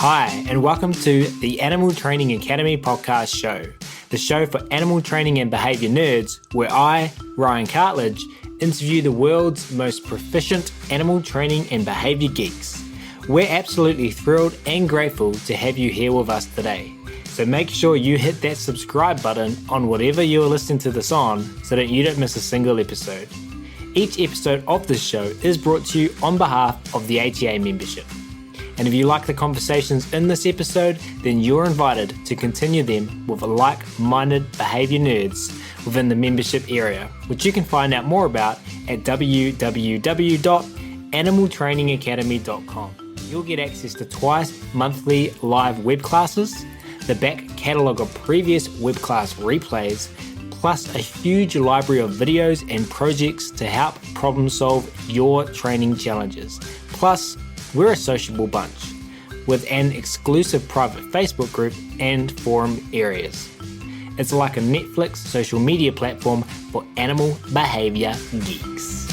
Hi, and welcome to the Animal Training Academy podcast show, the show for animal training and behaviour nerds, where I, Ryan Cartledge, interview the world's most proficient animal training and behaviour geeks. We're absolutely thrilled and grateful to have you here with us today. So make sure you hit that subscribe button on whatever you're listening to this on so that you don't miss a single episode. Each episode of this show is brought to you on behalf of the ATA membership. And if you like the conversations in this episode, then you're invited to continue them with like-minded behaviour nerds within the membership area, which you can find out more about at www.animaltrainingacademy.com. You'll get access to twice monthly live web classes, the back catalogue of previous web class replays, plus a huge library of videos and projects to help problem solve your training challenges. Plus, we're a sociable bunch with an exclusive private Facebook group and forum areas. It's like a Netflix social media platform for animal behaviour geeks.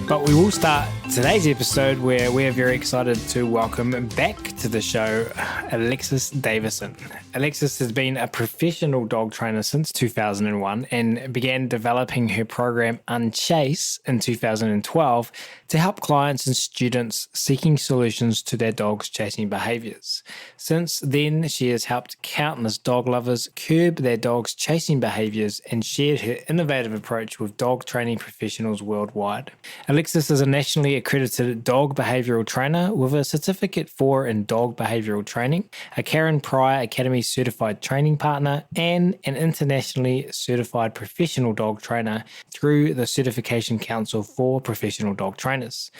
But we will start today's episode where we're very excited to welcome back to the show Alexis Davison. Alexis has been a professional dog trainer since 2001 and began developing her program Unchase in 2012 to help clients and students seeking solutions to their dogs' chasing behaviours. Since then, she has helped countless dog lovers curb their dogs' chasing behaviours and shared her innovative approach with dog training professionals worldwide. Alexis is a nationally accredited dog behavioural trainer with a Certificate 4 in Dog Behavioural Training, a Karen Pryor Academy certified training partner, and an internationally certified professional dog trainer through the Certification Council for Professional Dog Trainers.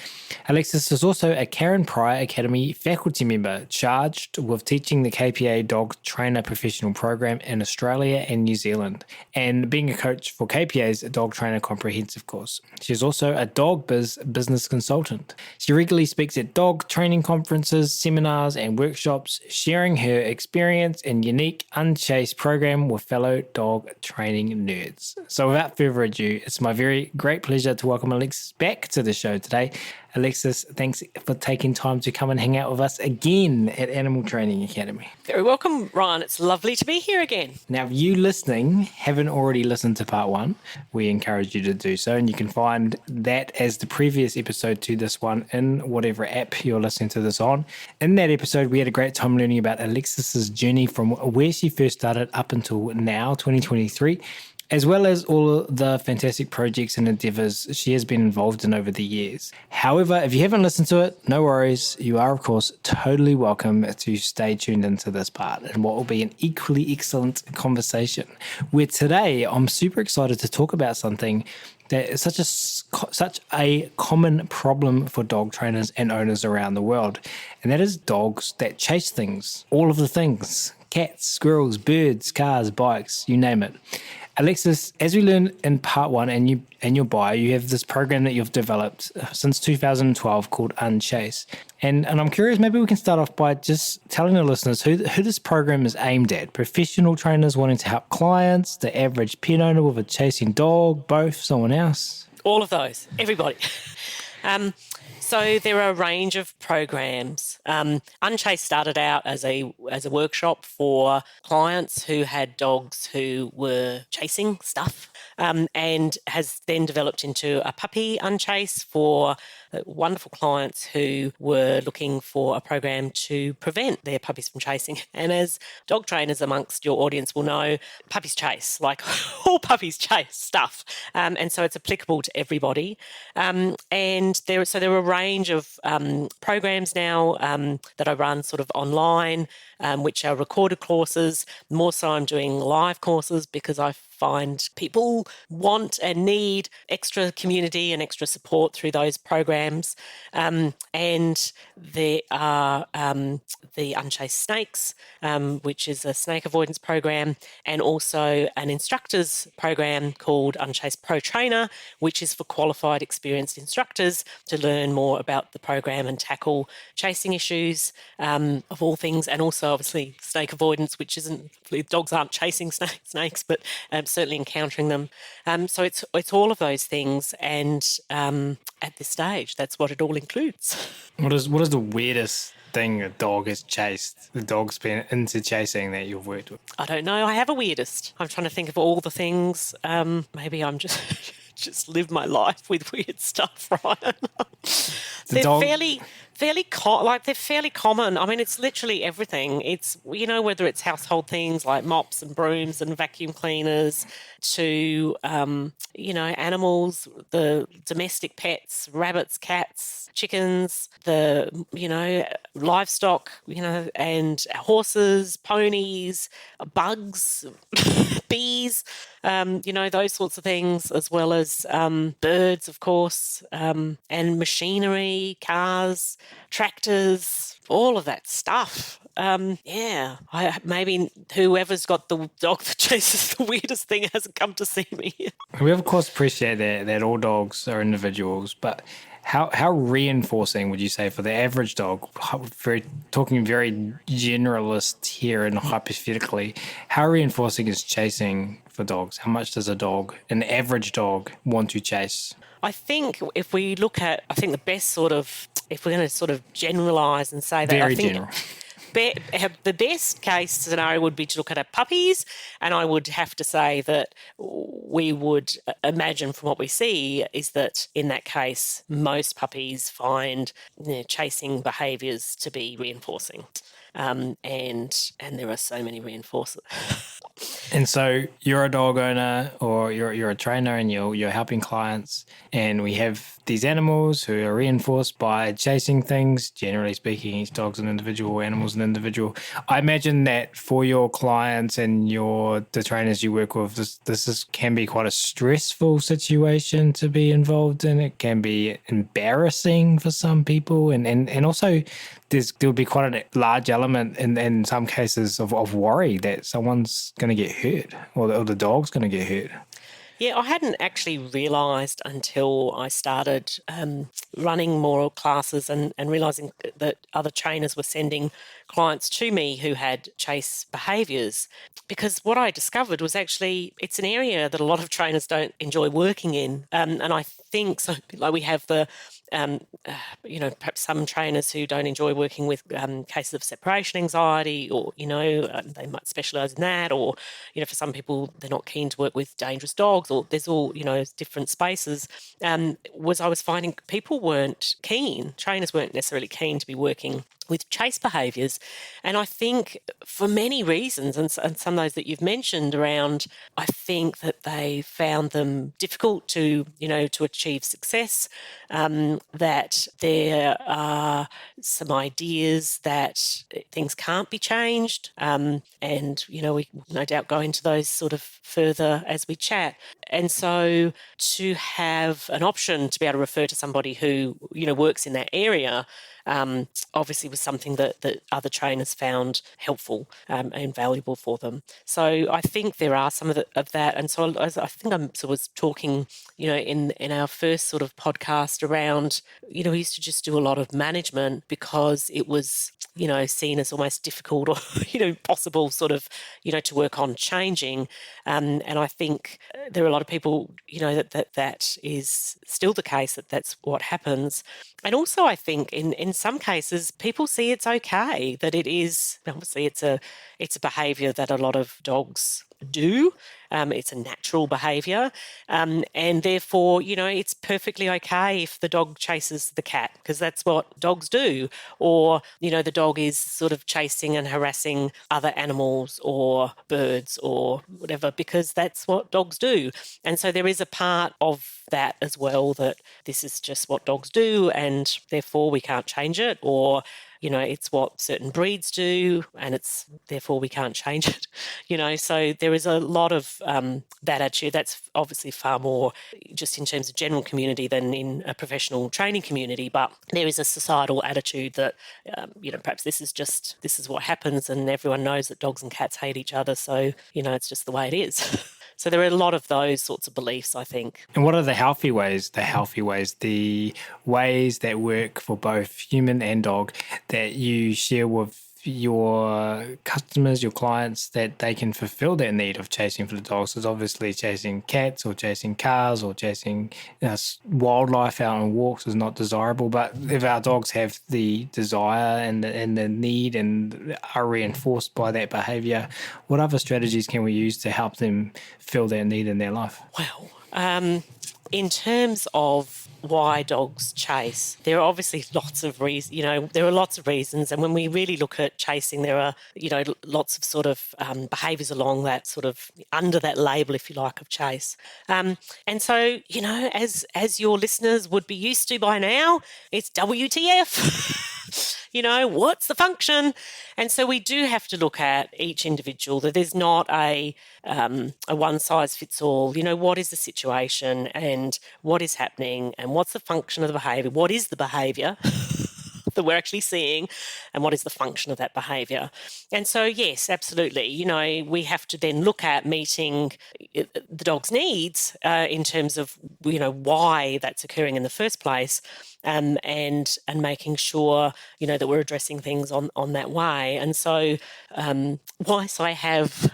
Alexis is also a Karen Pryor Academy faculty member charged with teaching the KPA Dog Trainer Professional Program in Australia and New Zealand, and being a coach for KPA's Dog Trainer Comprehensive course. She's also a Dog Biz business consultant. She regularly speaks at dog training conferences, seminars, and workshops, sharing her experience and unique Unchased program with fellow dog training nerds. So without further ado, it's my very great pleasure to welcome Alexis back to the show today. Alexis, thanks for taking time to come and hang out with us again at Animal Training Academy. Very welcome, Ryan. It's lovely to be here again. Now, if you listening haven't already listened to part one, we encourage you to do so, and you can find that as the previous episode to this one in whatever app you're listening to this on. In that episode, we had a great time learning about Alexis's journey from where she first started up until now, 2023, as well as all the fantastic projects and endeavours she has been involved in over the years. However, if you haven't listened to it, no worries. You are, of course, totally welcome to stay tuned into this part and what will be an equally excellent conversation, where today I'm super excited to talk about something that is such a common problem for dog trainers and owners around the world, and that is dogs that chase things, all of the things, cats, squirrels, birds, cars, bikes, you name it. Alexis, as we learned in part one and your bio, you have this program that you've developed since 2012 called Unchase. And I'm curious, maybe we can start off by just telling the listeners who this program is aimed at. Professional trainers wanting to help clients, the average pet owner with a chasing dog, both, someone else? All of those, everybody. So there are a range of programs. Unchased started out as a workshop for clients who had dogs who were chasing stuff, and has then developed into a puppy Unchase for wonderful clients who were looking for a program to prevent their puppies from chasing. And as dog trainers amongst your audience will know, puppies chase, like all puppies chase stuff. And so it's applicable to everybody. And there are a range of programs now that I run sort of online, which are recorded courses. More so I'm doing live courses because I find people want and need extra community and extra support through those programs. And there are the Unchased Snakes, which is a snake avoidance program, and also an instructors program called Unchased Pro Trainer, which is for qualified, experienced instructors to learn more about the program and tackle chasing issues of all things, and also obviously snake avoidance, which isn't, dogs aren't chasing snakes, but certainly encountering them. So it's all of those things, and at this stage, that's what it all includes. What is the weirdest thing a dog has chased? The dog's been into chasing that you've worked with. I don't know. I have a weirdest. I'm trying to think of all the things. Maybe I'm just just live my life with weird stuff, Ryan. They're fairly common. I mean, it's literally everything. It's, whether it's household things like mops and brooms and vacuum cleaners to, animals, the domestic pets, rabbits, cats, chickens, the, livestock, and horses, ponies, bugs, bees, those sorts of things, as well as birds, of course, and machinery, cars, tractors, all of that stuff. Maybe whoever's got the dog that chases the weirdest thing hasn't come to see me. We of course appreciate that all dogs are individuals, but how reinforcing would you say for the average dog, talking very generalist here and hypothetically, how reinforcing is chasing for dogs? How much does an average dog want to chase? I think if we look at, the best sort of, if we're going to sort of generalise and say that, very general. The best case scenario would be to look at our puppies, and I would have to say that we would imagine from what we see is that in that case, most puppies find chasing behaviours to be reinforcing. And there are so many reinforcers. And so you're a dog owner or you're a trainer and you're helping clients, and we have these animals who are reinforced by chasing things. Generally speaking, each dog's an individual, animal's an individual. I imagine that for your clients and the trainers you work with, this can be quite a stressful situation to be involved in. It can be embarrassing for some people, and also there'll be quite a large element in some cases of worry that someone's going to get hurt or the dog's going to get hurt. Yeah, I hadn't actually realised until I started running more classes and realising that other trainers were sending clients to me who had chase behaviours, because what I discovered was actually it's an area that a lot of trainers don't enjoy working in. And I think so, like we have the perhaps some trainers who don't enjoy working with cases of separation anxiety, or, they might specialise in that, or, for some people, they're not keen to work with dangerous dogs, or there's all, different spaces. I was finding people trainers weren't necessarily keen to be working with chase behaviours. And I think for many reasons, and some of those that you've mentioned around, I think that they found them difficult to achieve success, that there are some ideas that things can't be changed. And, we no doubt go into those sort of further as we chat. And so to have an option to be able to refer to somebody who, works in that area, obviously was something that other trainers found helpful and valuable for them. So I think there are some of that. And so I think I was talking, in our first sort of podcast around, we used to just do a lot of management because it was, seen as almost difficult or, impossible sort of, to work on changing. And I think there are a lot of people, that is still the case, that's what happens. And also I think in some cases people see it's okay, that it is, obviously it's a behaviour that a lot of dogs do. It's a natural behaviour, and therefore, it's perfectly okay if the dog chases the cat, because that's what dogs do, or, the dog is sort of chasing and harassing other animals or birds or whatever, because that's what dogs do. And so there is a part of that as well, that this is just what dogs do and therefore we can't change it, or it's what certain breeds do and it's therefore we can't change it. So there is a lot of that attitude. That's obviously far more just in terms of general community than in a professional training community, but there is a societal attitude that, perhaps this is what happens, and everyone knows that dogs and cats hate each other, so, it's just the way it is. So there are a lot of those sorts of beliefs, I think. And what are the healthy ways, the ways that work for both human and dog that you share with your customers, your clients, that they can fulfill their need of chasing for the dogs. Because obviously chasing cats or chasing cars or chasing wildlife out on walks is not desirable. But if our dogs have the desire and the need and are reinforced by that behaviour, what other strategies can we use to help them fill that need in their life? Well, in terms of why dogs chase, there are obviously lots of reasons. There are lots of reasons, and when we really look at chasing, there are lots of sort of behaviours along that sort of under that label, if you like, of chase. And so as your listeners would be used to by now, it's WTF. What's the function? And so we do have to look at each individual, that there's not a one size fits all. What is the situation and what is happening and what's the function of the behaviour? What is the behaviour that we're actually seeing and what is the function of that behaviour? And so, yes, absolutely. We have to then look at meeting the dog's needs in terms of, why that's occurring in the first place. And making sure, that we're addressing things on that way. And so whilst I have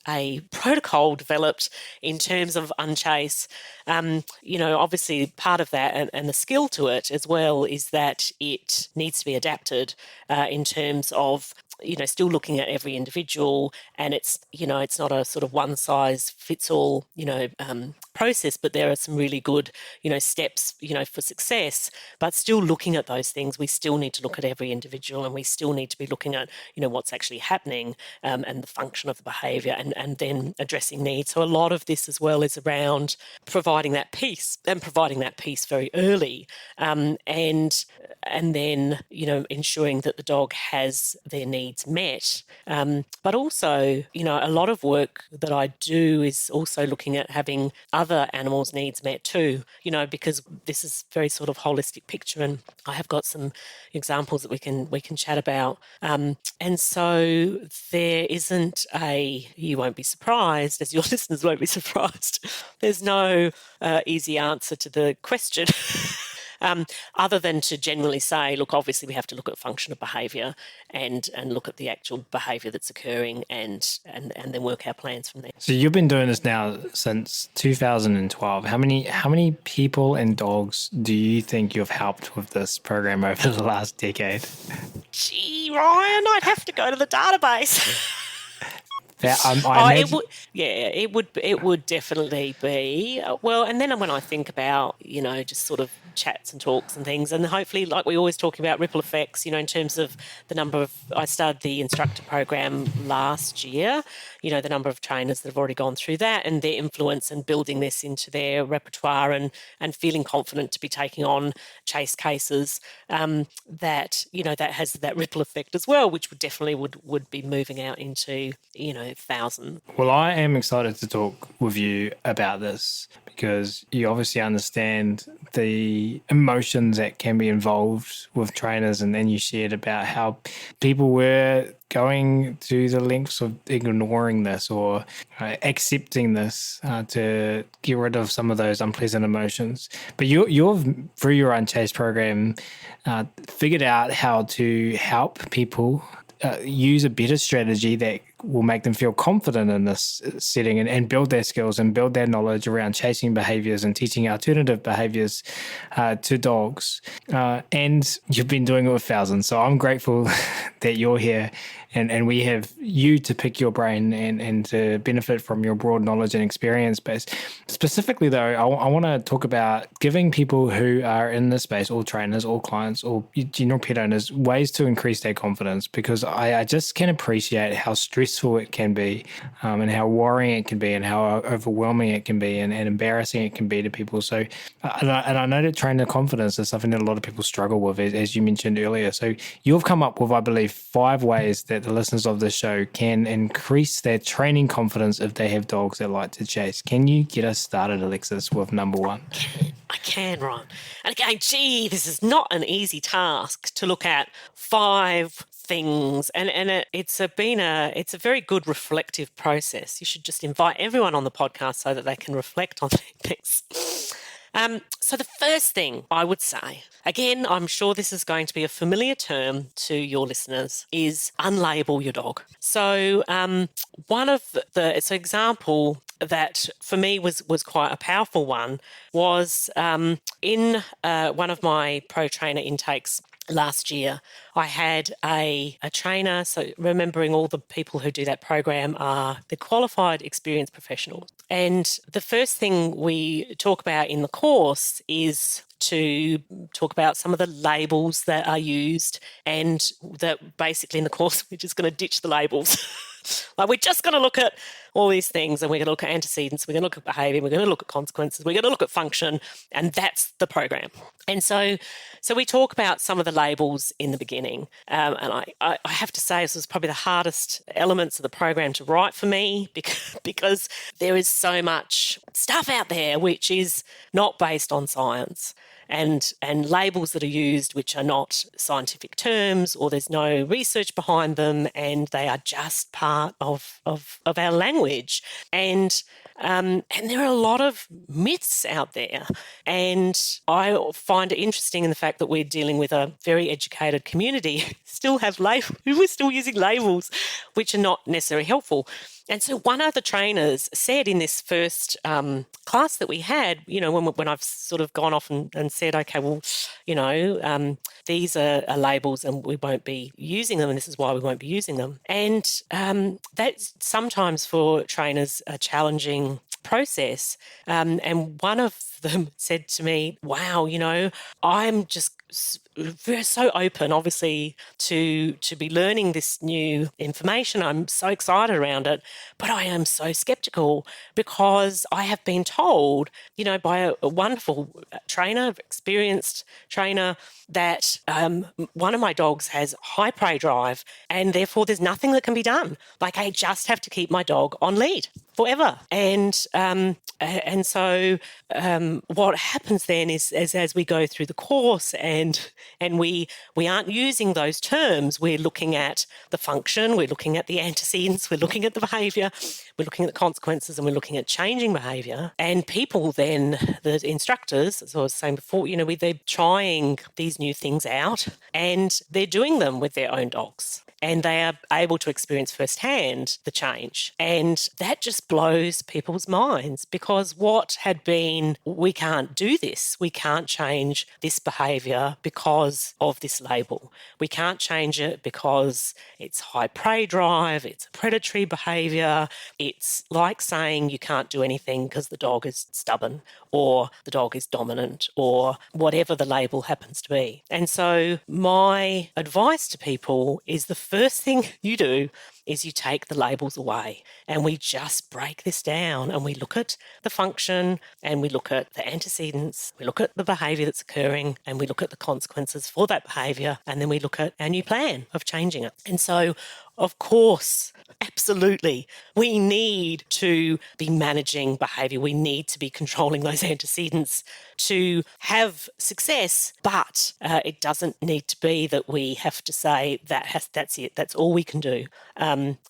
a protocol developed in terms of unchase, obviously part of that and the skill to it as well is that it needs to be adapted in terms of still looking at every individual, and it's not a sort of one size fits all process, but there are some really good steps for success. But still looking at those things, we still need to look at every individual, and we still need to be looking at what's actually happening and the function of the behaviour, and then addressing needs. So a lot of this as well is around providing that peace very early, and then ensuring that the dog has their needs met. But also, a lot of work that I do is also looking at having other animals' needs met too, because this is very sort of holistic picture, and I have got some examples that we can chat about. And so there isn't you won't be surprised, as your listeners won't be surprised, there's no easy answer to the question. Other than to generally say, look, obviously we have to look at function of behaviour and look at the actual behaviour that's occurring and then work our plans from there. So you've been doing this now since 2012. How many people and dogs do you think you've helped with this program over the last decade? Gee, Ryan, I'd have to go to the database. Yeah, it would definitely be well. And then when I think about just sort of chats and talks and things, and hopefully, like we always talk about, ripple effects. In terms of the number of, I started the instructor program last year. The number of trainers that have already gone through that and their influence and building this into their repertoire and feeling confident to be taking on chase cases. That has that ripple effect as well, which would definitely would be moving out into thousands. Well, I am excited to talk with you about this because you obviously understand the emotions that can be involved with trainers, and then you shared about how people were going to the lengths of ignoring this or accepting this to get rid of some of those unpleasant emotions. But you've through your Unchased program, figured out how to help people use a better strategy that will make them feel confident in this setting and build their skills and build their knowledge around chasing behaviours and teaching alternative behaviours to dogs. And you've been doing it with thousands. So I'm grateful that you're here and we have you to pick your brain and to benefit from your broad knowledge and experience base. Specifically, though, I want to talk about giving people who are in this space, all trainers, all clients, all general pet owners, ways to increase their confidence, because I just can appreciate how stressful it can be and how worrying it can be and how overwhelming it can be and embarrassing it can be to people. So, and I know that trainer confidence is something that a lot of people struggle with, as you mentioned earlier. So you've come up with, I believe, 5 ways that the listeners of this show can increase their training confidence if they have dogs that like to chase. Can you get us started, Alexis, with number 1? I can, Ron. And again, this is not an easy task to look at 5 things, and it's a very good reflective process. You should just invite everyone on the podcast so that they can reflect on things. So the first thing I would say, again, I'm sure this is going to be a familiar term to your listeners, is unlabel your dog. So one of it's an example that for me was quite a powerful one was in one of my pro trainer intakes last year, I had a trainer. So remembering all the people who do that program are the qualified experienced professionals. And the first thing we talk about in the course is to talk about some of the labels that are used, and that basically in the course we're just going to ditch the labels. Like, we're just going to look at all these things, and we're going to look at antecedents, we're going to look at behaviour, we're going to look at consequences, we're going to look at function, and that's the program. And so we talk about some of the labels in the beginning. And I have to say, this was probably the hardest elements of the program to write for me because there is so much stuff out there which is not based on science. And labels that are used which are not scientific terms, or there's no research behind them, and they are just part of our language. And there are a lot of myths out there. And I find it interesting in the fact that we're dealing with a very educated community who are still using labels which are not necessarily helpful. And so one of the trainers said in this first class that we had, when I've sort of gone off and said, okay, well, these are labels and we won't be using them, and this is why we won't be using them. And that's sometimes for trainers a challenging process. And one of them said to me, wow, I'm just so open, obviously, to be learning this new information. I'm so excited around it, but I am so skeptical because I have been told, by a wonderful trainer, experienced trainer, that one of my dogs has high prey drive, and therefore there's nothing that can be done. Like, I just have to keep my dog on lead forever. And so what happens then is as we go through the course and we aren't using those terms, we're looking at the function, we're looking at the antecedents, we're looking at the behaviour, we're looking at the consequences, and we're looking at changing behaviour. And people then, the instructors, as I was saying before, they're trying these new things out and they're doing them with their own dogs. And they are able to experience firsthand the change. And that just blows people's minds, because what had been, we can't do this, we can't change this behaviour because of this label. We can't change it because it's high prey drive, it's a predatory behaviour. It's like saying you can't do anything because the dog is stubborn, or the dog is dominant, or whatever the label happens to be. And so my advice to people is the first thing you do is you take the labels away, and we just break this down, and we look at the function, and we look at the antecedents, we look at the behaviour that's occurring, and we look at the consequences for that behaviour, and then we look at our new plan of changing it. And so, of course, absolutely, we need to be managing behaviour. We need to be controlling those antecedents to have success, but it doesn't need to be that we have to say that's it, that's all we can do.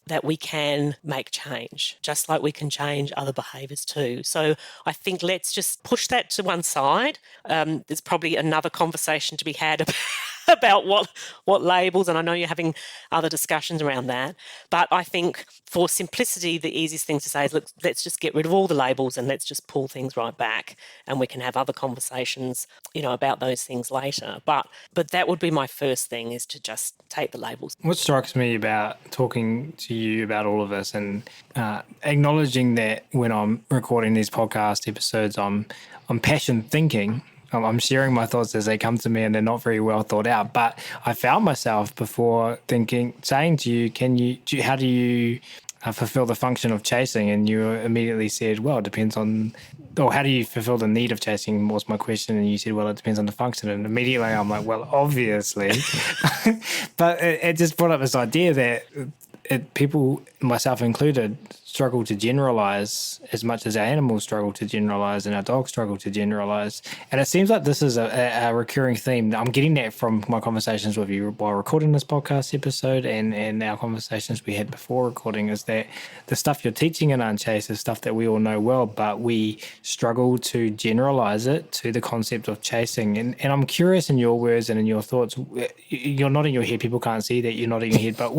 That we can make change, just like we can change other behaviours too. So I think let's just push that to one side. There's probably another conversation to be had about what labels, and I know you're having other discussions around that. But I think for simplicity, the easiest thing to say is, look, let's just get rid of all the labels and let's just pull things right back, and we can have other conversations, about those things later. But that would be my first thing, is to just take the labels. What strikes me about talking to you about all of this and acknowledging that when I'm recording these podcast episodes, I'm passion thinking. I'm sharing my thoughts as they come to me, and they're not very well thought out. But I found myself before saying to you, how do you fulfill the function of chasing? And you immediately said, well, it depends on, or how do you fulfill the need of chasing was my question. And you said, well, it depends on the function. And immediately I'm like, well, obviously. But it just brought up this idea that people, myself included, struggle to generalize as much as our animals struggle to generalize and our dogs struggle to generalize. And it seems like this is a recurring theme. I'm getting that from my conversations with you while recording this podcast episode and our conversations we had before recording, is that the stuff you're teaching in Unchased is stuff that we all know well, but we struggle to generalize it to the concept of chasing. And I'm curious, in your words and in your thoughts, you're nodding your head. People can't see that you're nodding your head, but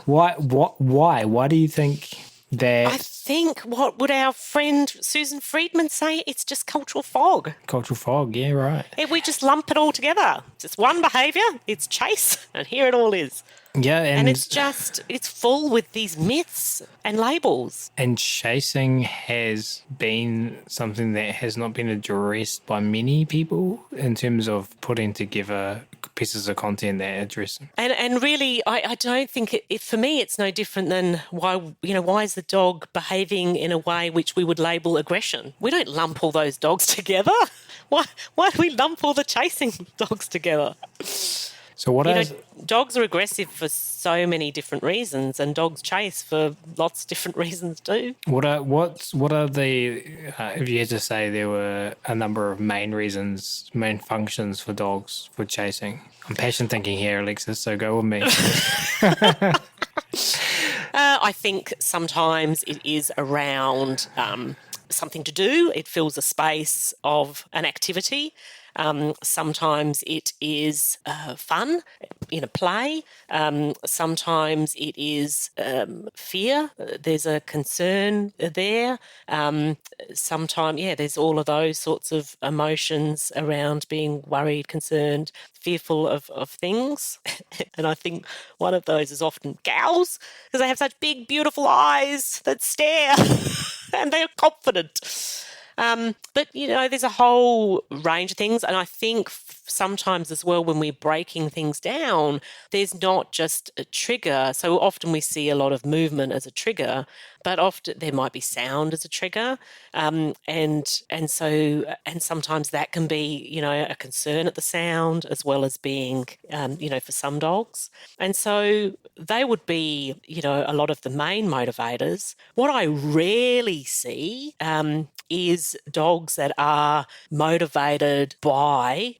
why do you think that? I think, what would our friend Susan Friedman say? It's just cultural fog. Cultural fog, yeah, right. We just lump it all together. Just one behaviour, it's chase, and here it all is. Yeah, and it's full with these myths and labels. And chasing has been something that has not been addressed by many people in terms of putting together pieces of content that address them. And really, I don't think for me it's no different than why is the dog behaving in a way which we would label aggression? We don't lump all those dogs together. Why do we lump all the chasing dogs together? So dogs are aggressive for so many different reasons, and dogs chase for lots of different reasons too. What are the if you had to say there were a number of main functions for dogs for chasing? I'm passion thinking here, Alexis, so go with me. I think sometimes it is around something to do. It fills a space of an activity. Sometimes it is fun, play. Sometimes it is fear. There's a concern there. Sometimes, there's all of those sorts of emotions around being worried, concerned, fearful of things. And I think one of those is often cows, because they have such big, beautiful eyes that stare and they are confident. But, there's a whole range of things. And I think sometimes as well, when we're breaking things down, there's not just a trigger. So often we see a lot of movement as a trigger, but often there might be sound as a trigger. And sometimes that can be, a concern at the sound, as well as being, for some dogs. And so they would be, a lot of the main motivators. What I rarely see is dogs that are motivated by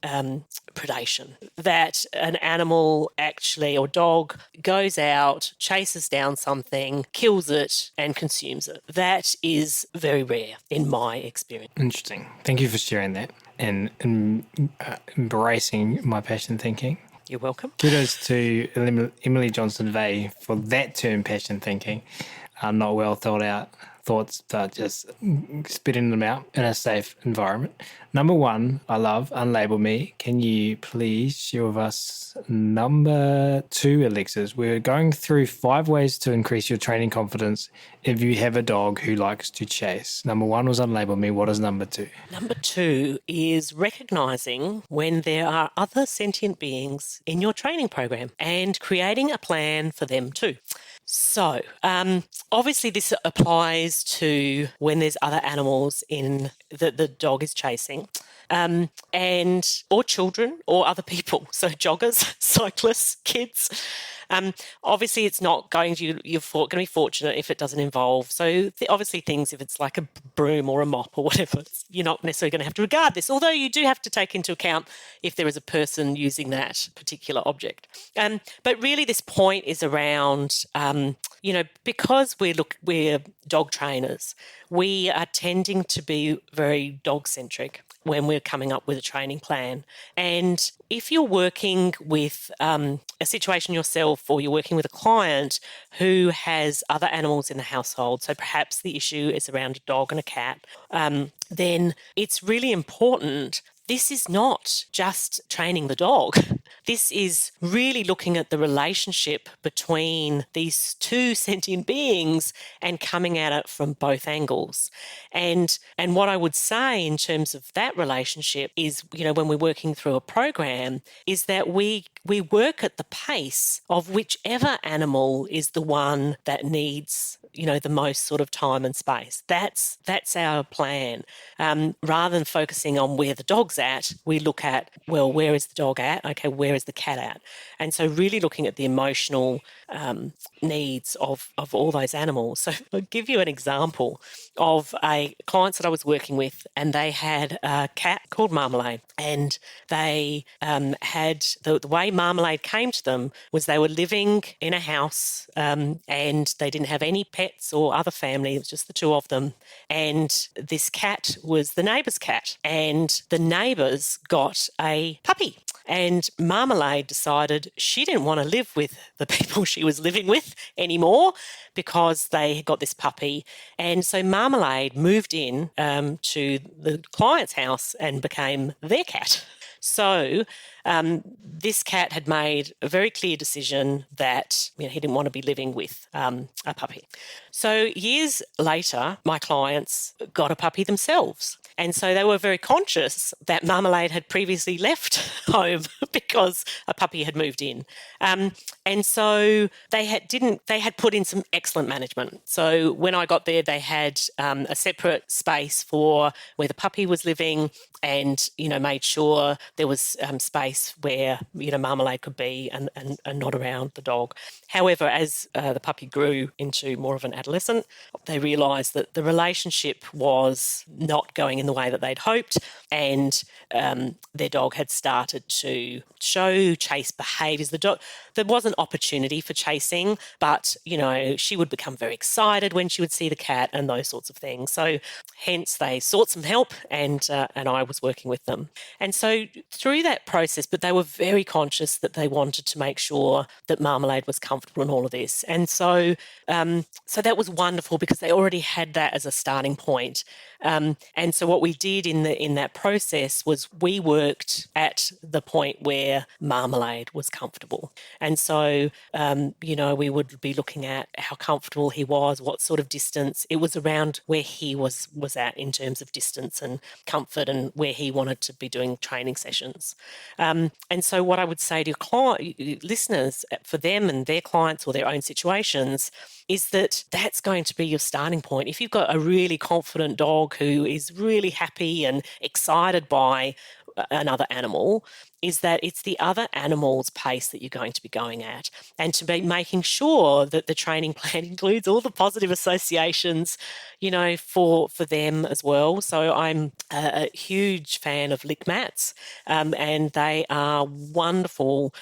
predation, that an animal actually, or dog, goes out, chases down something, kills it and consumes it. That is very rare in my experience. Interesting. Thank you for sharing that and embracing my passion thinking. You're welcome. Kudos to Emily Johnson-Vey for that term, passion thinking. Not well thought out thoughts, but just spitting them out in a safe environment. Number one, I love Unlabel Me. Can you please share with us number 2, Alexis? We're going through 5 ways to increase your training confidence if you have a dog who likes to chase. Number 1 was Unlabel Me. What is number 2? Number 2 is recognising when there are other sentient beings in your training program and creating a plan for them too. So, obviously this applies to when there's other animals in that the dog is chasing, or children or other people. So joggers, cyclists, kids. Obviously, it's not going to, you're going to be fortunate if it doesn't involve. So obviously things, if it's like a broom or a mop or whatever, you're not necessarily going to have to regard this, although you do have to take into account if there is a person using that particular object. But really this point is around, because we're dog trainers, we are tending to be very dog-centric when we're coming up with a training plan. And if you're working with a situation yourself, or you're working with a client who has other animals in the household, so perhaps the issue is around a dog and a cat, then it's really important. This is not just training the dog. This is really looking at the relationship between these two sentient beings and coming at it from both angles. And what I would say in terms of that relationship is, when we're working through a program, is that we work at the pace of whichever animal is the one that needs the most sort of time and space. That's our plan. Rather than focusing on where the dog's at, we look at, well, where is the dog at? Okay, where is the cat at? And so really looking at the emotional needs of all those animals. So I'll give you an example of a clients that I was working with, and they had a cat called Marmalade, and they had the way Marmalade came to them was they were living in a house and they didn't have any pets or other family. It was just the two of them, and this cat was the neighbour's cat, and the neighbours got a puppy. And Marmalade decided she didn't want to live with the people she was living with anymore because they had got this puppy. And so Marmalade moved in to the client's house and became their cat. So this cat had made a very clear decision that he didn't want to be living with a puppy. So years later, my clients got a puppy themselves. And so they were very conscious that Marmalade had previously left home because a puppy had moved in. And so they had put in some excellent management. So when I got there, they had a separate space for where the puppy was living, and made sure there was space where Marmalade could be and not around the dog. However, as the puppy grew into more of an adolescent, they realised that the relationship was not going in the way that they'd hoped, and their dog had started to show chase behaviours. There was an opportunity for chasing, but she would become very excited when she would see the cat and those sorts of things. So hence they sought some help, and I was working with them. And so through that process, but they were very conscious that they wanted to make sure that Marmalade was comfortable in all of this. And so so that was wonderful because they already had that as a starting point. And so what we did in that process was we worked at the point where Marmalade was comfortable. And so, we would be looking at how comfortable he was, what sort of distance. It was around where he was at in terms of distance and comfort, and where he wanted to be doing training sessions. And so what I would say to listeners, for them and their clients or their own situations, is that that's going to be your starting point. If you've got a really confident dog who is really happy and excited by another animal, is that it's the other animal's pace that you're going to be going at, and to be making sure that the training plan includes all the positive associations, for them as well. So I'm a huge fan of lick mats, and they are wonderful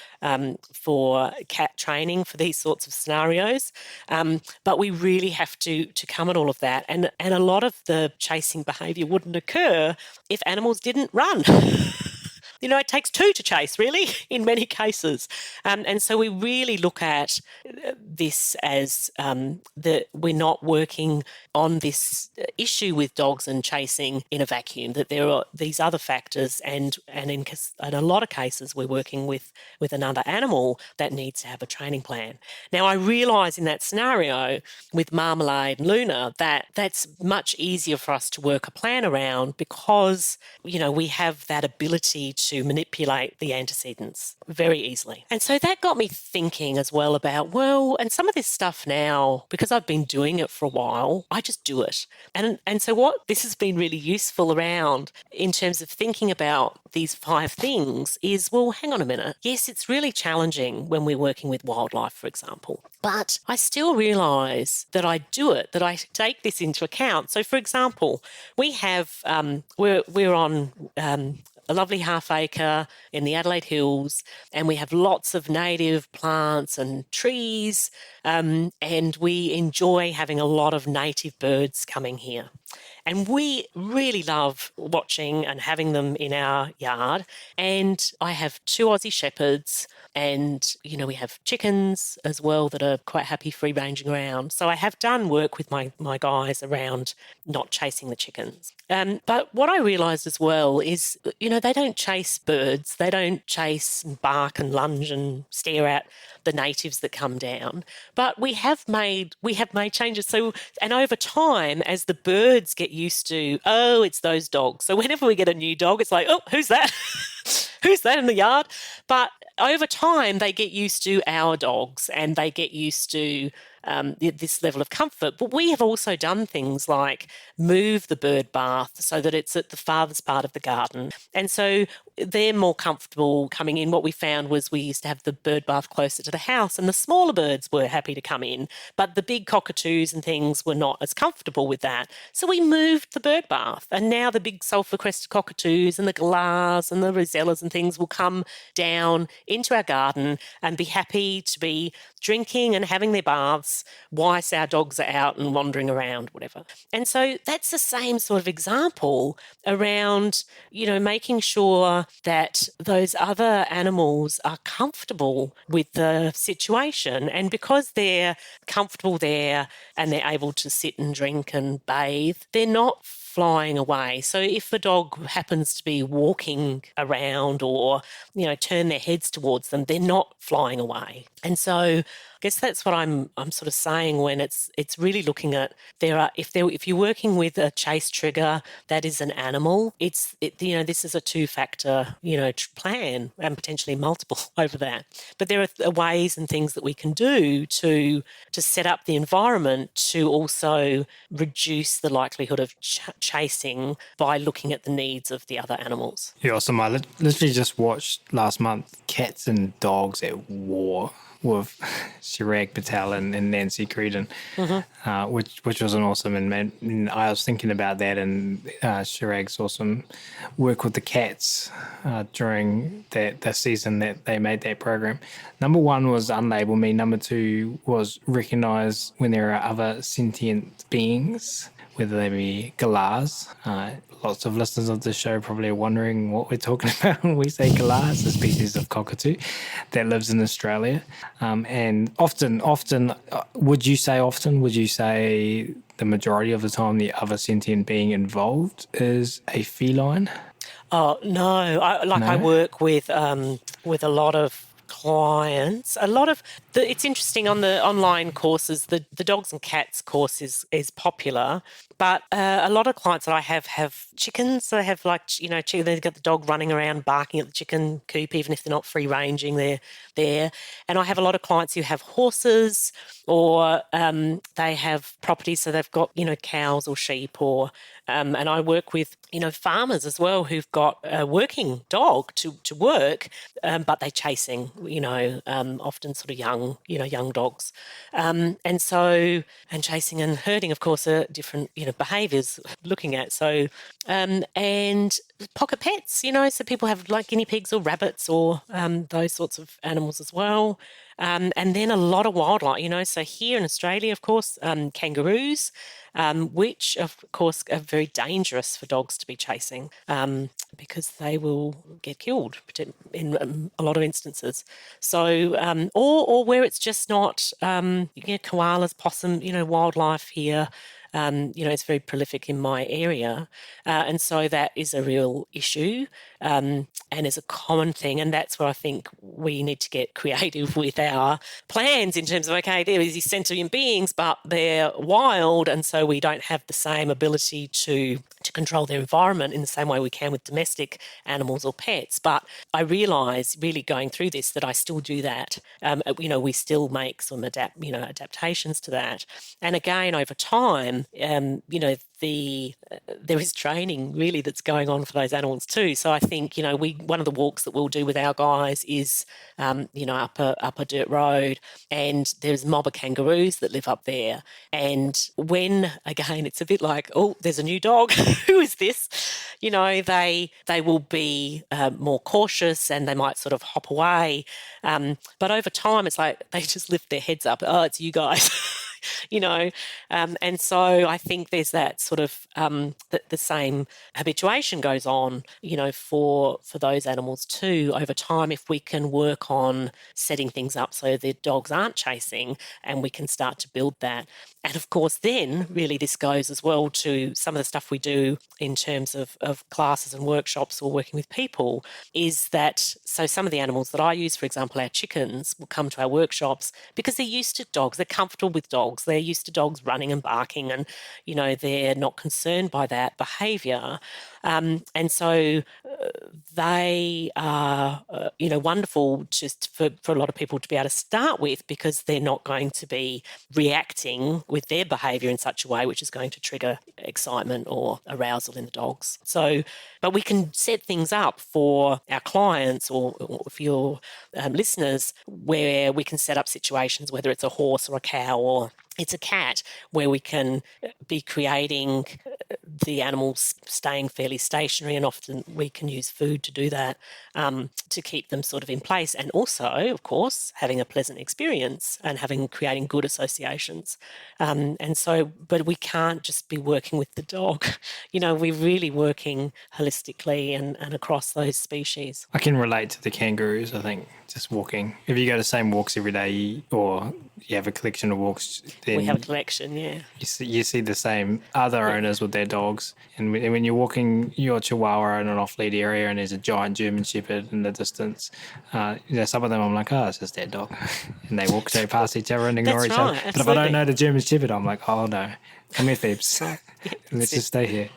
for cat training for these sorts of scenarios. But we really have to come at all of that, and a lot of the chasing behaviour wouldn't occur if animals didn't run. It takes two to chase, really, in many cases. And so we really look at this as that we're not working on this issue with dogs and chasing in a vacuum, that there are these other factors, and in a lot of cases we're working with another animal that needs to have a training plan. Now, I realise in that scenario with Marmalade and Luna that that's much easier for us to work a plan around because, we have that ability to manipulate the antecedents very easily. And so that got me thinking as well about, and some of this stuff now, because I've been doing it for a while, I just do it. And so what this has been really useful around in terms of thinking about these 5 things is, hang on a minute. Yes, it's really challenging when we're working with wildlife, for example, but I still realise that I do it, that I take this into account. So, for example, we have, we're on a lovely half acre in the Adelaide Hills, and we have lots of native plants and trees, and we enjoy having a lot of native birds coming here. And we really love watching and having them in our yard. And I have 2 Aussie Shepherds, and, we have chickens as well that are quite happy free ranging around. So I have done work with my guys around not chasing the chickens. But what I realised as well is, they don't chase birds. They don't chase and bark and lunge and stare at the natives that come down. But we have made changes. So, and over time, as the birds get used to, it's those dogs. So whenever we get a new dog, it's like, who's that? Who's that in the yard? But over time, they get used to our dogs, and they get used to this level of comfort. But we have also done things like move the bird bath so that it's at the farthest part of the garden. And so they're more comfortable coming in. What we found was we used to have the bird bath closer to the house, and the smaller birds were happy to come in, but the big cockatoos and things were not as comfortable with that. So we moved the bird bath, and now the big sulphur-crested cockatoos and the galahs and the rosellas and things will come down into our garden and be happy to be drinking and having their baths whilst our dogs are out and wandering around, whatever. And so that's the same sort of example around, making sure that those other animals are comfortable with the situation. And because they're comfortable there and they're able to sit and drink and bathe, they're not flying away. So if a dog happens to be walking around or, turn their heads towards them, they're not flying away. And so I guess that's what I'm sort of saying when it's really looking at if you're working with a chase trigger that is an animal, this is a two-factor plan and potentially multiple over that. But there are ways and things that we can do to set up the environment to also reduce the likelihood of chasing by looking at the needs of the other animals. Yeah, awesome. I literally just watched last month Cats and Dogs at War with Chirag Patel and Nancy Creedon, which was an awesome. And I was thinking about that and Chirag's awesome work with the cats during the season that they made that program. Number one was unlabel me. Number two was recognize when there are other sentient beings, whether they be galahs. Lots of listeners of the show probably are wondering what we're talking about when we say galahs, a species of cockatoo that lives in Australia. And often, would you say the majority of the time the other sentient being involved is a feline? Oh, no. I work with a lot of clients. It's interesting on the online courses, the dogs and cats course is popular, but a lot of clients that I have chickens. They have chicken. They've got the dog running around barking at the chicken coop, even if they're not free ranging. They're there. And I have a lot of clients who have horses or they have property, so they've got cows or sheep and I work with farmers as well who've got a working dog to work, but they're chasing often sort of young dogs, and chasing and herding, of course, are different behaviours looking at. So and pocket pets, so people have like guinea pigs or rabbits or those sorts of animals as well. And then a lot of wildlife, so here in Australia, of course, kangaroos, which, of course, are very dangerous for dogs to be chasing because they will get killed in a lot of instances. So, or where it's just not, koalas, possum, wildlife here. It's very prolific in my area. And so that is a real issue and is a common thing. And that's where I think we need to get creative with our plans in terms of, okay, there is these sentient beings, but they're wild. And so we don't have the same ability to control their environment in the same way we can with domestic animals or pets. But I realise really going through this that I still do that. We still make some adaptations to that. And again, over time, there is training really that's going on for those animals too. So I think one of the walks that we'll do with our guys is up a dirt road, and there's a mob of kangaroos that live up there. And when again it's a bit like, oh, there's a new dog, who is this? They will be more cautious and they might sort of hop away. But over time, it's like they just lift their heads up. Oh, it's you guys. And so I think there's that sort of the same habituation goes on, for those animals too over time, if we can work on setting things up so the dogs aren't chasing and we can start to build that. And of course, then really this goes as well to some of the stuff we do in terms of classes and workshops or working with people is that, so some of the animals that I use, for example, our chickens will come to our workshops because they're used to dogs. They're comfortable with dogs. They're used to dogs running and barking and, they're not concerned by that behaviour. And so they are, wonderful just for a lot of people to be able to start with, because they're not going to be reacting with their behaviour in such a way which is going to trigger excitement or arousal in the dogs. So, but we can set things up for our clients or for your listeners, where we can set up situations, whether it's a horse or a cow or it's a cat, where we can be creating the animals staying fairly stationary, and often we can use food to do that, to keep them sort of in place, and also, of course, having a pleasant experience and creating good associations. But we can't just be working with the dog. We're really working holistically and across those species. I can relate to the kangaroos, I think, just walking. If you go to the same walks every day, or you have a collection of walks, then we have a collection, yeah. You see the same other owners with their dogs. And when you're walking your Chihuahua in an off-lead area and there's a giant German Shepherd in the distance, some of them I'm like, it's just that dog. And they walk straight past each other and ignore That's each right, other. absolutely. But if I don't know the German Shepherd, I'm like, oh no, come here, Phoebes. Let's just stay here.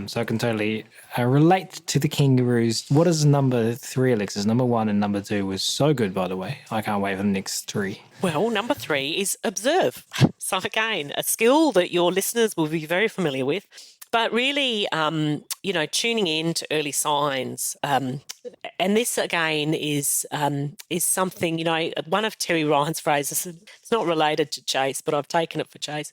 So I can totally relate to the kangaroos. What is number 3, Alexis? Number 1 and number 2 was so good, by the way. I can't wait for the next 3. Well, number 3 is observe. So again, a skill that your listeners will be very familiar with. But really, tuning in to early signs, and this again is something, one of Terry Ryan's phrases. It's not related to Chase, but I've taken it for Chase.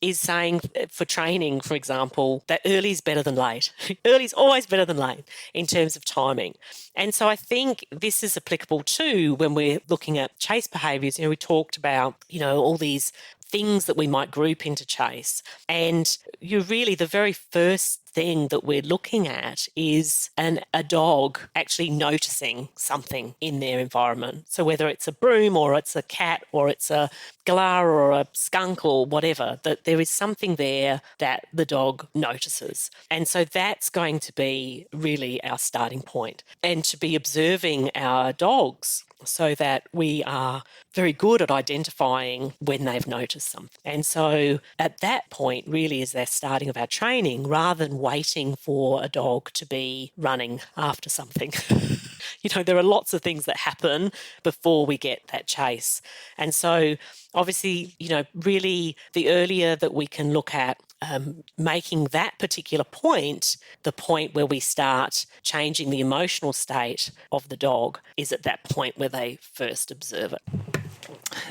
Is saying for training, for example, that early is better than late. Early is always better than late in terms of timing. And so I think this is applicable too when we're looking at chase behaviours. We talked about, all these things that we might group into chase. And you're really, the very first thing that we're looking at is a dog actually noticing something in their environment. So whether it's a broom or it's a cat or it's a galah or a skunk or whatever, that there is something there that the dog notices. And so that's going to be really our starting point. And to be observing our dogs so that we are very good at identifying when they've noticed something. And so at that point really is the starting of our training, rather than waiting for a dog to be running after something. There are lots of things that happen before we get that chase. And so obviously, really the earlier that we can look at making that particular point, the point where we start changing the emotional state of the dog, is at that point where they first observe it.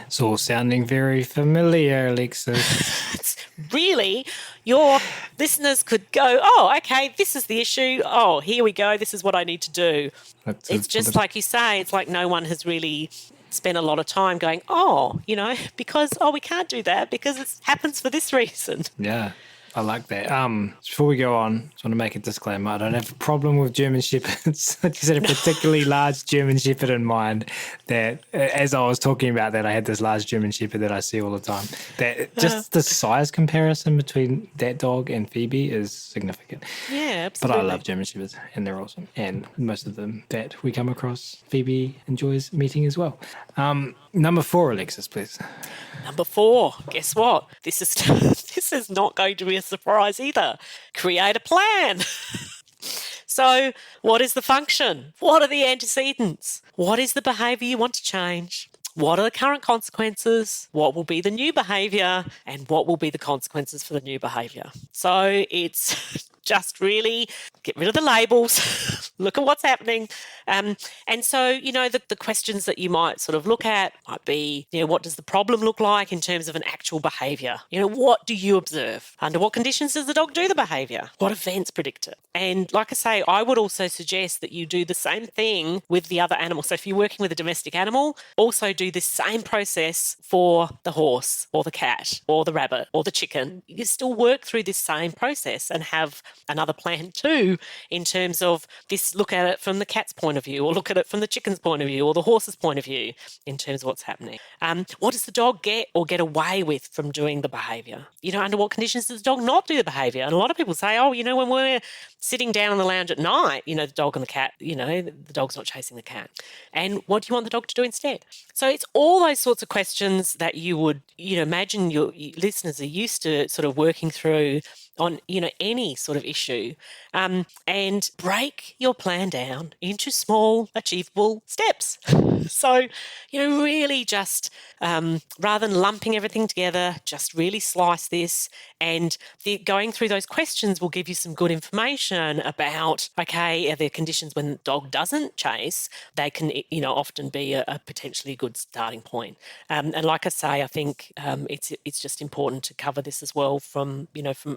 It's all sounding very familiar, Alexis. Really, your listeners could go, oh, okay, this is the issue. Oh, here we go. This is what I need to do. It's just like you say, it's like no one has really spent a lot of time going, because we can't do that because it happens for this reason. Yeah. I like that. Before we go on, I just want to make a disclaimer. I don't have a problem with German Shepherds. I just had a particularly large German Shepherd in mind that, as I was talking about that, I had this large German Shepherd that I see all the time. That just the size comparison between that dog and Phoebe is significant. Yeah, absolutely. But I love German Shepherds, and they're awesome. And most of them that we come across, Phoebe enjoys meeting as well. Number 4, Alexis, please. Number 4, guess what? This is not going to be a surprise either. Create a plan. So what is the function? What are the antecedents? What is the behaviour you want to change? What are the current consequences? What will be the new behaviour? And what will be the consequences for the new behaviour? So it's just really get rid of the labels, look at what's happening. And so, the questions that you might sort of look at might be, what does the problem look like in terms of an actual behaviour? What do you observe? Under what conditions does the dog do the behaviour? What events predict it? And like I say, I would also suggest that you do the same thing with the other animals. So if you're working with a domestic animal, also do this same process for the horse or the cat or the rabbit or the chicken. You still work through this same process and have another plan too, in terms of this, look at it from the cat's point of view, or look at it from the chicken's point of view, or the horse's point of view, in terms of what's happening. What does the dog get or get away with from doing the behaviour? Under what conditions does the dog not do the behaviour? And a lot of people say, when we're sitting down on the lounge at night, the dog and the cat, the dog's not chasing the cat. And what do you want the dog to do instead? So it's all those sorts of questions that you would, imagine your listeners are used to sort of working through on, any sort of issue, and break your plan down into small, achievable steps. So, really just rather than lumping everything together, just really slice this. And going through those questions will give you some good information about, okay, are there conditions when the dog doesn't chase? They can, often be a potentially good starting point. And like I say, I think it's just important to cover this as well from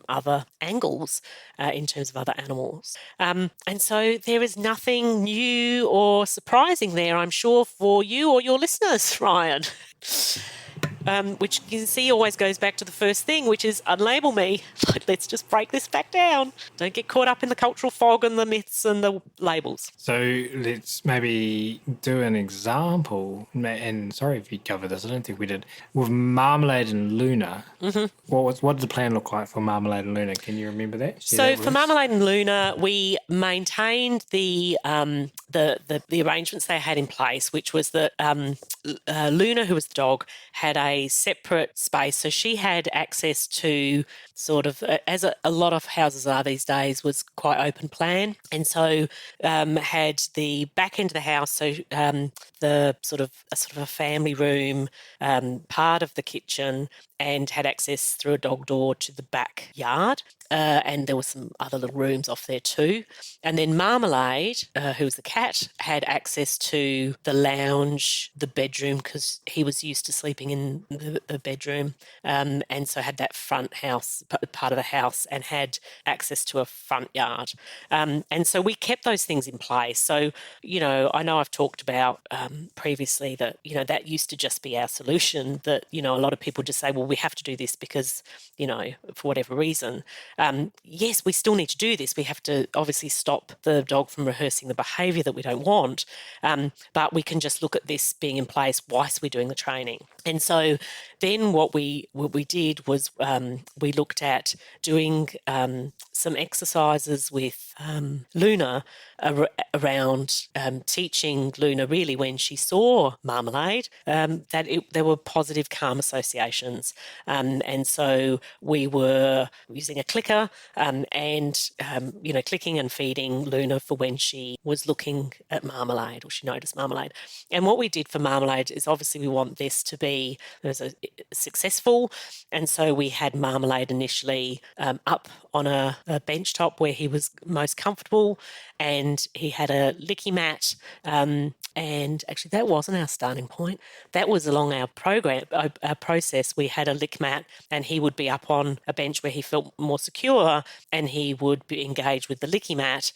other angles in terms of other animals. And so there is nothing new or surprising there, I'm sure, for you or your listeners, Ryan. Which you can see always goes back to the first thing, which is unlabel me. Let's just break this back down. Don't get caught up in the cultural fog and the myths and the labels. So let's maybe do an example. And sorry if you covered this, I don't think we did. With Marmalade and Luna, what did the plan look like for Marmalade and Luna? Can you remember that? So for Marmalade and Luna, we maintained the arrangements they had in place, which was that Luna, who was the dog, had a separate space. So she had access to sort of, as a lot of houses are these days, was quite open plan. And so had the back end of the house, so the sort of a family room, part of the kitchen, and had access through a dog door to the backyard. And there were some other little rooms off there too. And then Marmalade, who was the cat, had access to the lounge, the bedroom, because he was used to sleeping in the bedroom, and so had that front house, part of the house, and had access to a front yard. And so we kept those things in place. So, I know I've talked about previously that, that used to just be our solution, that, a lot of people just say, well, we have to do this because, for whatever reason. Yes, we still need to do this. We have to obviously stop the dog from rehearsing the behaviour that we don't want, but we can just look at this being in place whilst we're doing the training. And so then what we did was we looked at doing some exercises with Luna around teaching Luna really when she saw Marmalade that there were positive calm associations. And so we were using a clicker and clicking and feeding Luna for when she was looking at Marmalade or she noticed Marmalade. And what we did for Marmalade is obviously we want this to be successful, and so we had Marmalade initially up on a bench top where he was most comfortable, and he had a licky mat. And actually, that wasn't our starting point. That was along our program, our process. We had a lick mat, and he would be up on a bench where he felt more secure, and he would be engaged with the licky mat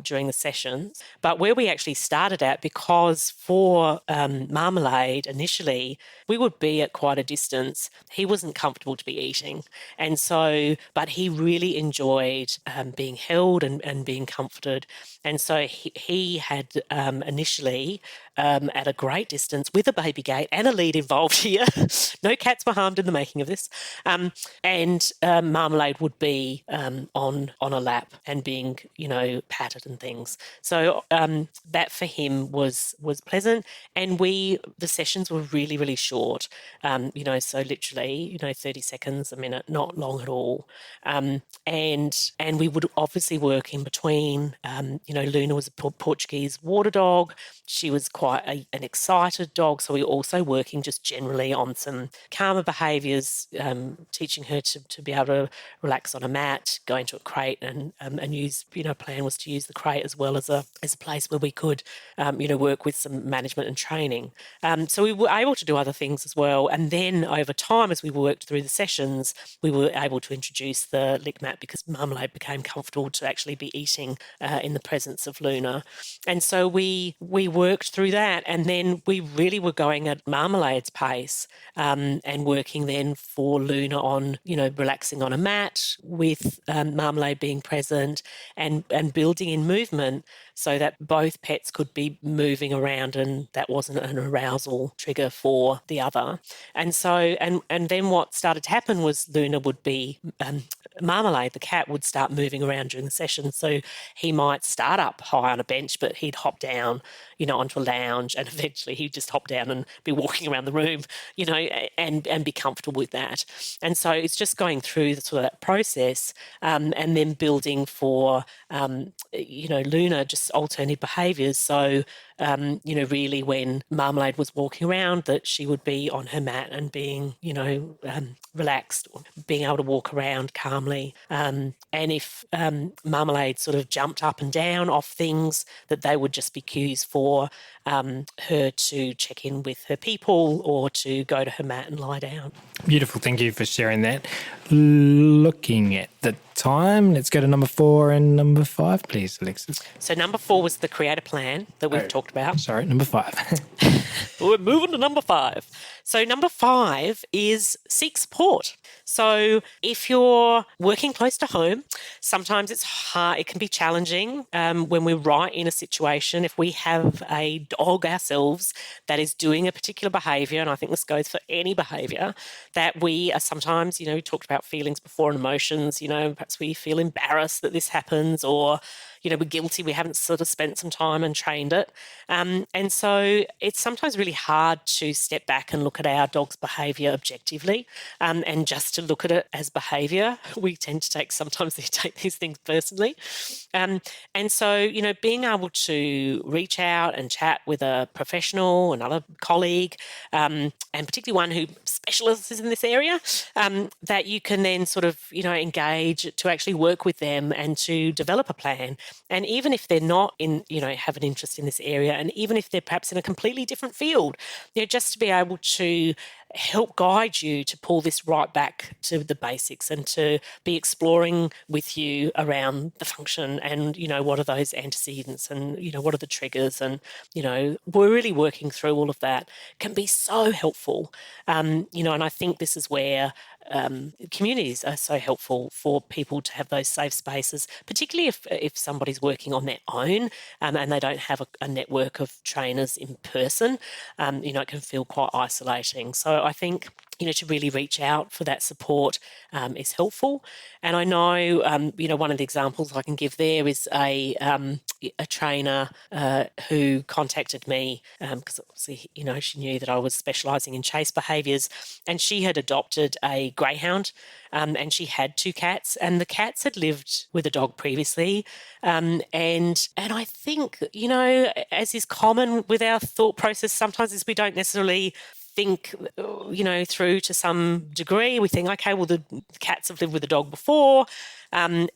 during the sessions. But where we actually started at, because for Marmalade initially, we would be at quite a distance. He wasn't comfortable to be eating, and so, but he really enjoyed being held and being comforted. And so he had initially at a great distance with a baby gate and a lead involved here. No cats were harmed in the making of this. And Marmalade would be on a lap and being, patted and things. So that for him was pleasant. And the sessions were really, really short. So literally, 30 seconds, a minute, not long at all. And we would obviously work in between. Luna was a Portuguese water dog. She was quite an excited dog, so we were also working just generally on some calmer behaviours, teaching her to be able to relax on a mat, go into a crate and use, plan was to use the crate as well as a place where we could, work with some management and training. So we were able to do other things as well. And then over time, as we worked through the sessions, we were able to introduce the lick mat because Marmalade became comfortable to actually be eating in the presence of Luna. And so we worked through that, and then we really were going at Marmalade's pace and working then for Luna on, relaxing on a mat with Marmalade being present and building in movement so that both pets could be moving around and that wasn't an arousal trigger for the other. And so, and then what started to happen was Luna would be, Marmalade, the cat, would start moving around during the session. So he might start up high on a bench, but he'd hop down, onto a lounge, and eventually he'd just hop down and be walking around the room, and be comfortable with that. And so it's just going through the sort of that process, and then building for, Luna, just alternative behaviours. So, really when Marmalade was walking around, that she would be on her mat and being, relaxed, being able to walk around calmly. And if Marmalade sort of jumped up and down off things, that they would just be cues for her to check in with her people or to go to her mat and lie down. Beautiful. Thank you for sharing that. Looking at the time, let's go to number 4 and number 5, please, Alexis. So number 4 was the creator plan that we've talked about. Sorry, number 5. We're moving to number 5. So number 5 is seek support. So if you're working close to home, sometimes it's hard, it can be challenging when we're right in a situation. If we have a dog ourselves that is doing a particular behaviour, and I think this goes for any behaviour, that we are sometimes, we talked about feelings before and emotions, perhaps we feel embarrassed that this happens, or we're guilty, we haven't sort of spent some time and trained it. And so it's sometimes really hard to step back and look at our dog's behaviour objectively, and just to look at it as behaviour. We tend to sometimes take these things personally. And so, being able to reach out and chat with a professional, another colleague, and particularly one who specialises in this area, that you can then sort of, engage to actually work with them and to develop a plan. And even if they're not have an interest in this area, and even if they're perhaps in a completely different field, just to be able to help guide you to pull this right back to the basics and to be exploring with you around the function and, what are those antecedents and, what are the triggers, and, we're really working through all of that can be so helpful. And I think this is where communities are so helpful for people to have those safe spaces, particularly if somebody's working on their own, and they don't have a network of trainers in person. It can feel quite isolating. So I think to really reach out for that support is helpful. And I know one of the examples I can give there is a trainer who contacted me because obviously she knew that I was specialising in chase behaviours, and she had adopted a greyhound, and she had 2 cats, and the cats had lived with a dog previously, and I think as is common with our thought process sometimes, is we don't necessarily think, through to some degree. We think, okay, well, the cats have lived with a dog before, and,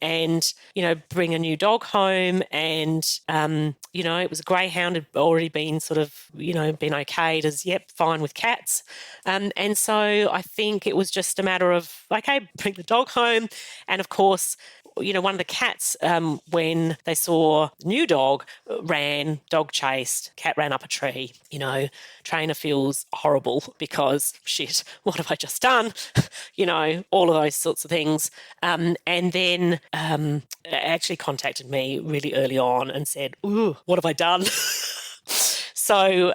bring a new dog home, and, it was a greyhound, had already been sort of, been okayed as, yep, fine with cats. And so I think it was just a matter of, okay, bring the dog home. And of course, one of the cats, when they saw the new dog, dog chased, cat ran up a tree. Trainer feels horrible because, shit, what have I just done? All of those sorts of things. And then actually contacted me really early on and said, ooh, what have I done? So,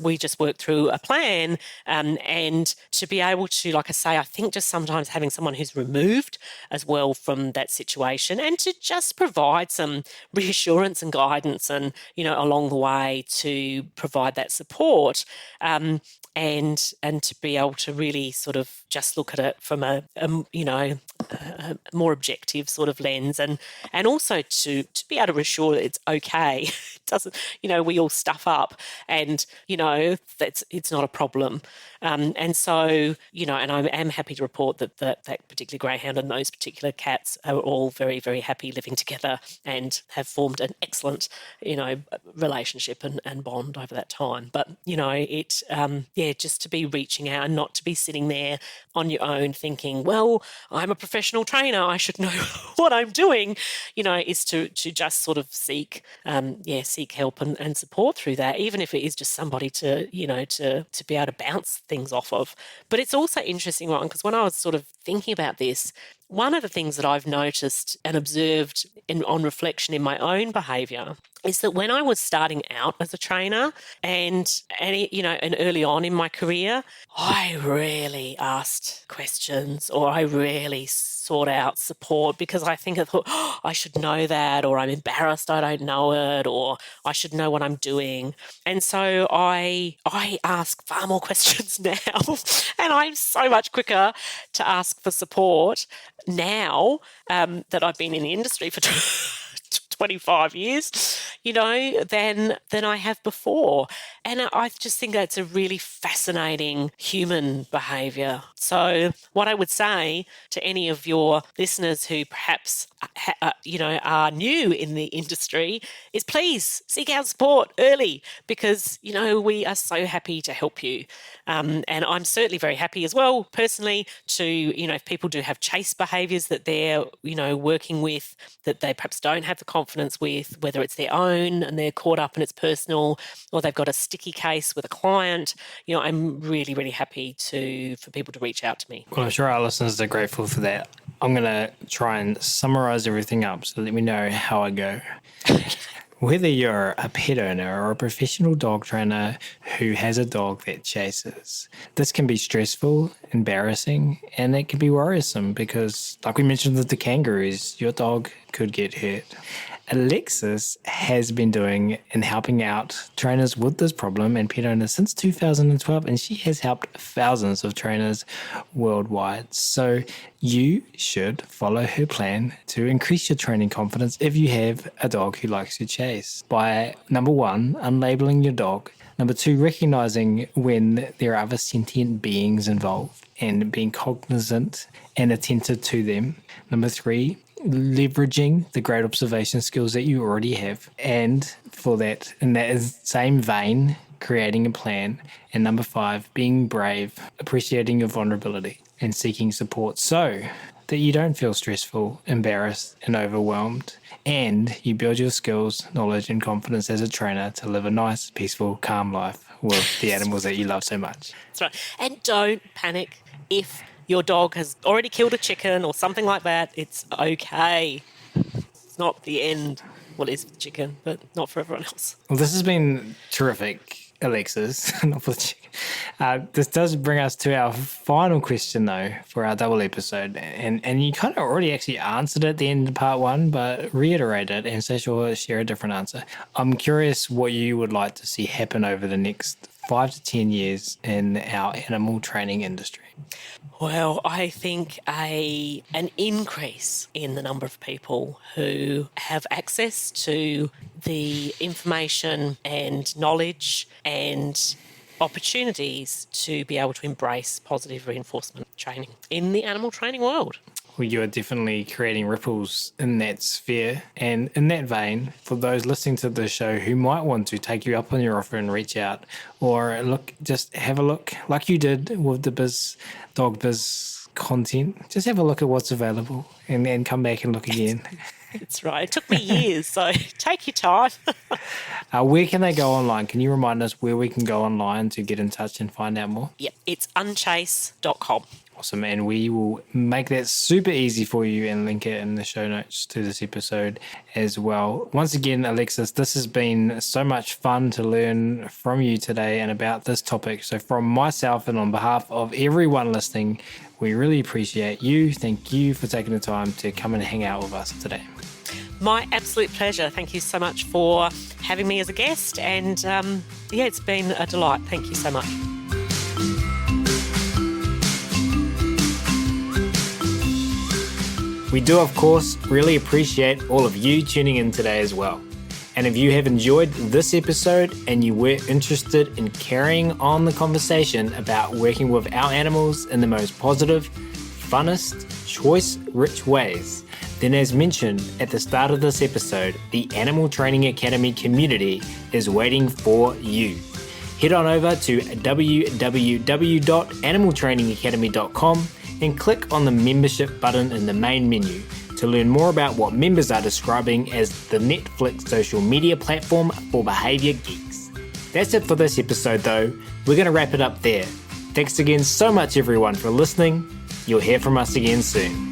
we just worked through a plan, and to be able to, like I say, I think just sometimes having someone who's removed as well from that situation, and to just provide some reassurance and guidance and, along the way to provide that support, and to be able to really sort of just look at it from a more objective sort of lens, and also to be able to reassure that it's okay. It doesn't, we all stuff up, and it's not a problem. And so, and I am happy to report that particular greyhound and those particular cats are all very, very happy living together and have formed an excellent, relationship and bond over that time. But, just to be reaching out and not to be sitting there on your own thinking, well, I'm a professional trainer, I should know what I'm doing, is to just sort of seek help and support through that, even if it is just somebody to be able to bounce things off of. But it's also interesting, Ron, because when I was sort of thinking about this, one of the things that I've noticed and observed on reflection in my own behaviour is that when I was starting out as a trainer and early on in my career, I really asked questions, or I really sought out support because I thought, I should know that, or I'm embarrassed I don't know it, or I should know what I'm doing. And so I ask far more questions now, and I'm so much quicker to ask for support now that I've been in the industry for 25 years, than I have before. And I just think that's a really fascinating human behaviour. So what I would say to any of your listeners who perhaps, are new in the industry is please seek out support early because, we are so happy to help you. And I'm certainly very happy as well, personally, to, if people do have chase behaviours that they're, working with, that they perhaps don't have the confidence with, whether it's their own and they're caught up and it's personal, or they've got a sticky case with a client, I'm really, really happy for people to reach out to me. Well, I'm sure our listeners are grateful for that. I'm going to try and summarise everything up, so let me know how I go. Whether you're a pet owner or a professional dog trainer who has a dog that chases, this can be stressful, embarrassing, and it can be worrisome because, like we mentioned with the kangaroos, your dog could get hurt. Alexis has been doing and helping out trainers with this problem and pet owners since 2012, and she has helped thousands of trainers worldwide. So you should follow her plan to increase your training confidence if you have a dog who likes to chase by, number one, unlabeling your dog. Number two, recognizing when there are other sentient beings involved and being cognizant and attentive to them. Number three, leveraging the great observation skills that you already have. And for that, in that same vein, creating a plan. And number five, being brave, appreciating your vulnerability and seeking support so that you don't feel stressful, embarrassed, and overwhelmed. And you build your skills, knowledge, and confidence as a trainer to live a nice, peaceful, calm life with the animals that you love so much. That's right. And don't panic if your dog has already killed a chicken or something like that. It's okay. It's not the end. Well, it is for the chicken, but not for everyone else. Well, this has been terrific, Alexis. Not for the chicken. This does bring us to our final question, though, for our double episode. And you kind of already actually answered it at the end of part one, but reiterate it and share a different answer. I'm curious what you would like to see happen over the next 5 to 10 years in our animal training industry. Well, I think an increase in the number of people who have access to the information and knowledge and opportunities to be able to embrace positive reinforcement training in the animal training world. Well, you are definitely creating ripples in that sphere. And in that vein, for those listening to the show who might want to take you up on your offer and reach out, or just have a look like you did with the dog biz content, just have a look at what's available and then come back and look again. That's right. It took me years, so take your time. Where can they go online? Can you remind us where we can go online to get in touch and find out more? Yep, it's unchase.com. Awesome, and we will make that super easy for you and link it in the show notes to this episode as well. Once again, Alexis, this has been so much fun to learn from you today and about this topic. So from myself and on behalf of everyone listening, we really appreciate you. Thank you for taking the time to come and hang out with us today. My absolute pleasure. Thank you so much for having me as a guest. And it's been a delight. Thank you so much. We do, of course, really appreciate all of you tuning in today as well. And if you have enjoyed this episode and you were interested in carrying on the conversation about working with our animals in the most positive, funnest, choice-rich ways, then as mentioned at the start of this episode, the Animal Training Academy community is waiting for you. Head on over to www.animaltrainingacademy.com and click on the membership button in the main menu to learn more about what members are describing as the Netflix social media platform for behaviour geeks. That's it for this episode though. We're going to wrap it up there. Thanks again so much everyone for listening. You'll hear from us again soon.